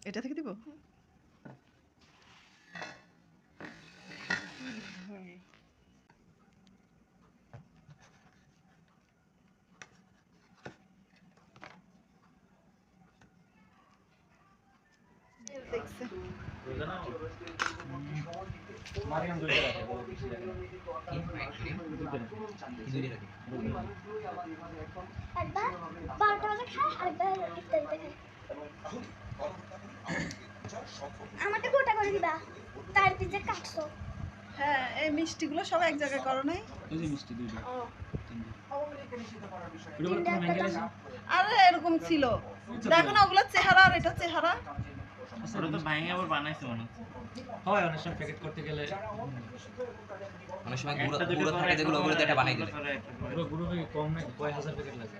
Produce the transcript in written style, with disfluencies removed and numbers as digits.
এটা থেকে দিব দেখছে মারিয়াম দুইটা রাখে একবার 12টা বাজে খায় আরেকবার ইফতারিতে খায়। আমাকে গোটা করে দিবা তার পিছে কাটছো। হ্যাঁ এই মিষ্টিগুলো সব এক জায়গায় করো নাই এই যে মিষ্টি দুইটা আরে এরকম ছিল দেখো না ওগুলো চেহারা আর এটা চেহারা ওরা তো ভাঙে আবার বানাইছে মনে হয় অনেক সময় প্যাকেট করতে গেলে অনেক সময় গুঁড়ো থাকে যেগুলো ওগুলো একটা বানাই দিলে গুঁড়ো কম কয় হাজার প্যাকেট লাগে